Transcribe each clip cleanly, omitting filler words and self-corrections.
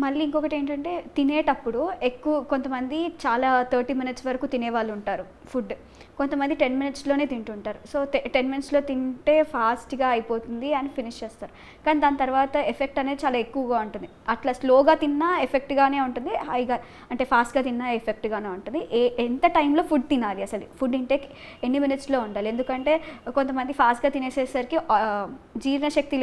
మళ్ళీ ఇంకొకటి ఏంటంటే తినేటప్పుడు ఎక్కువ కొంతమంది చాలా 30 మినిట్స్ వరకు తినేవాళ్ళు ఉంటారు ఫుడ్. కొంతమంది 10 మినిట్స్‌లోనే తింటుంటారు. సో, 10 మినిట్స్‌లో తింటే ఫాస్ట్‌గా అయిపోతుంది అని ఫినిష్ చేస్తారు. కానీ దాని తర్వాత ఎఫెక్ట్ అనేది చాలా ఎక్కువగా ఉంటుంది. అట్లా స్లోగా తిన్నా ఎఫెక్ట్‌గానే ఉంటుంది. హైగా అంటే ఫాస్ట్‌గా తిన్నా ఎఫెక్ట్‌గానే ఉంటుంది. ఎంత టైంలో ఫుడ్ తినాలి అసలు? ఫుడ్ ఇంటేక్ ఎన్ని మినిట్స్‌లో ఉండాలి? ఎందుకంటే కొంతమంది ఫాస్ట్‌గా తినేసేసరికి జీర్ణశక్తి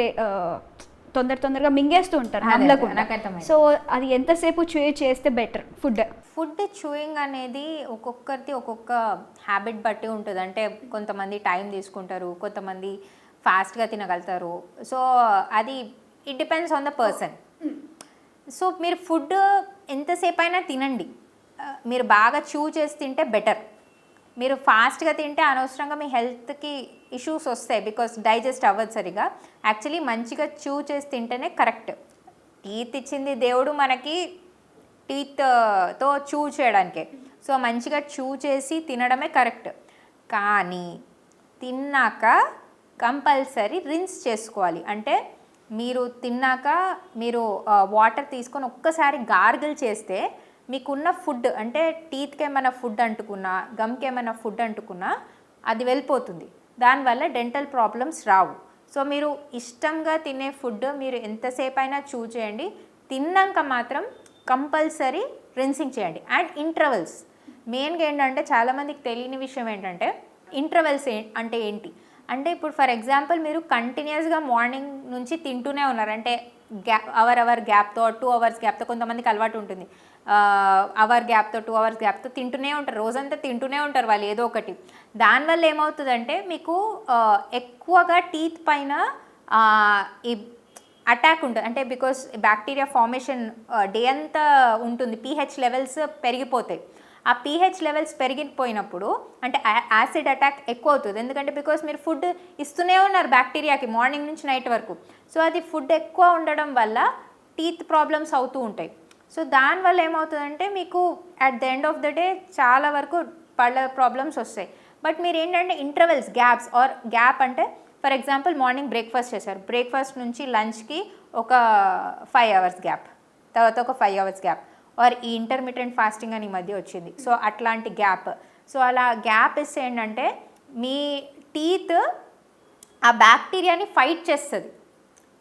తొందరగా మింగేస్తూ ఉంటారు నమలకుండా. సో, అది ఎంతసేపు చేస్తే బెటర్ ఫుడ్? ఫుడ్ చూయింగ్ అనేది ఒక్కొక్కరిది ఒక్కొక్క హ్యాబిట్ బట్టి ఉంటుంది. అంటే కొంతమంది టైం తీసుకుంటారు, కొంతమంది ఫాస్ట్గా తినగలుగుతారు. సో అది it depends on the person. So మీరు ఫుడ్ ఎంతసేపు అయినా తినండి, మీరు బాగా చూ చేసి తింటే బెటర్. మీరు ఫాస్ట్గా తింటే అనవసరంగా మీ హెల్త్కి ఇష్యూస్ వస్తాయి, బికాస్ డైజెస్ట్ అవ్వదు సరిగా. యాక్చువల్లీ మంచిగా చూ చేసి తింటేనే కరెక్ట్. టీత్ ఇచ్చింది దేవుడు మనకి టీత్తో చూ చేయడానికే. సో మంచిగా చూ చేసి తినడమే కరెక్ట్. కానీ తిన్నాక కంపల్సరీ రిన్స్ చేసుకోవాలి. అంటే మీరు తిన్నాక మీరు వాటర్ తీసుకొని ఒక్కసారి గార్గిల్ చేస్తే మీకున్న ఫుడ్, అంటే టీత్కి ఏమైనా ఫుడ్ అంటుకున్నా, గమ్కి ఏమైనా ఫుడ్ అంటుకున్నా అది వెళ్ళిపోతుంది. దానివల్ల డెంటల్ ప్రాబ్లమ్స్ రావు. సో మీరు ఇష్టంగా తినే ఫుడ్ మీరు ఎంతసేపు అయినా చూ చేయండి. తిన్నాక మాత్రం కంపల్సరీ రిన్సింగ్ చేయండి. అండ్ ఇంటర్వెల్స్ మెయిన్గా ఏంటంటే చాలామందికి తెలియని విషయం ఏంటంటే ఇంటర్వెల్స్ అంటే ఏంటి అంటే, ఇప్పుడు ఫర్ ఎగ్జాంపుల్ మీరు కంటిన్యూస్గా మార్నింగ్ నుంచి తింటూనే ఉన్నారు, అంటే అవర్ గ్యాప్తో 2 అవర్స్ గ్యాప్తో, కొంతమందికి అలవాటు ఉంటుంది అవర్ గ్యాప్తో 2 అవర్స్ గ్యాప్తో తింటూనే ఉంటారు, రోజంతా తింటూనే ఉంటారు వాళ్ళు ఏదో ఒకటి. దానివల్ల ఏమవుతుందంటే మీకు ఎక్కువగా టీత్ పైన ఈ అటాక్ ఉంటుంది. అంటే బికాస్ బ్యాక్టీరియా ఫార్మేషన్ డే అంతా ఉంటుంది, పీహెచ్ లెవెల్స్ పెరిగిపోతాయి. ఆ పీహెచ్ లెవెల్స్ పెరిగిపోయినప్పుడు అంటే యాసిడ్ అటాక్ ఎక్కువ అవుతుంది. ఎందుకంటే బికాస్ మీరు ఫుడ్ ఇస్తూనే ఉన్నారు బ్యాక్టీరియాకి మార్నింగ్ నుంచి నైట్ వరకు. సో అది ఫుడ్ ఎక్కువ ఉండడం వల్ల టీత్ ప్రాబ్లమ్స్ అవుతూ ఉంటాయి. సో దానివల్ల ఏమవుతుందంటే మీకు at the end of the day చాలా వరకు పళ్ళ ప్రాబ్లమ్స్ వస్తాయి. బట్ మీరు ఏంటంటే ఇంటర్వెల్స్ గ్యాప్స్ ఆర్ గ్యాప్ అంటే ఫర్ ఎగ్జాంపుల్ మార్నింగ్ బ్రేక్ఫాస్ట్ చేశారు, బ్రేక్ఫాస్ట్ నుంచి లంచ్కి ఒక 5 అవర్స్ గ్యాప్, తర్వాత ఒక 5 అవర్స్ గ్యాప్, ఆర్ ఈ ఇంటర్మీడియట్ ఫాస్టింగ్ అని ఈ మధ్య వచ్చింది. సో అట్లాంటి గ్యాప్. సో అలా గ్యాప్ ఇస్తే ఏంటంటే మీ టీత్ ఆ బ్యాక్టీరియాని ఫైట్ చేస్తుంది.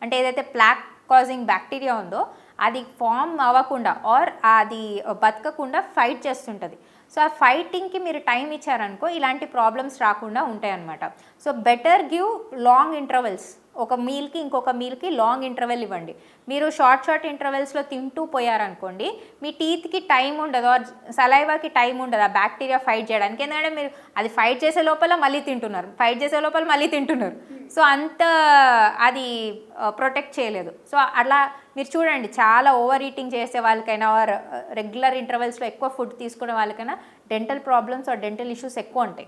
అంటే ఏదైతే ప్లాక్ కాజింగ్ బ్యాక్టీరియా ఉందో అది ఫామ్ అవ్వకుండా ఆర్ అది బతకకుండా ఫైట్ చేస్తుంటుంది. సో ఆ ఫైటింగ్కి మీరు టైం ఇచ్చారనుకో ఇలాంటి ప్రాబ్లమ్స్ రాకుండా ఉంటాయన్నమాట. So better give long intervals. ఒక మీల్కి ఇంకొక మీల్కి లాంగ్ ఇంటర్వెల్ ఇవ్వండి. మీరు షార్ట్ ఇంటర్వెల్స్లో తింటూ పోయారనుకోండి మీ టీత్కి టైం ఉండదు, ఆర్ సలైవాకి టైం ఉండదు ఆ బ్యాక్టీరియా ఫైట్ చేయడానికి. ఎందుకంటే మీరు అది ఫైట్ చేసే లోపల మళ్ళీ తింటున్నారు, ఫైట్ చేసే లోపల మళ్ళీ తింటున్నారు. సో అంత అది ప్రొటెక్ట్ చేయలేదు. సో అలా మీరు చూడండి, చాలా ఓవర్ ఈటింగ్ చేసే వాళ్ళకైనా ఆర్ రెగ్యులర్ ఇంటర్వెల్స్లో ఎక్కువ ఫుడ్ తీసుకునే వాళ్ళకైనా dental problems are dental issues ఎక్కువ ఉంటాయి.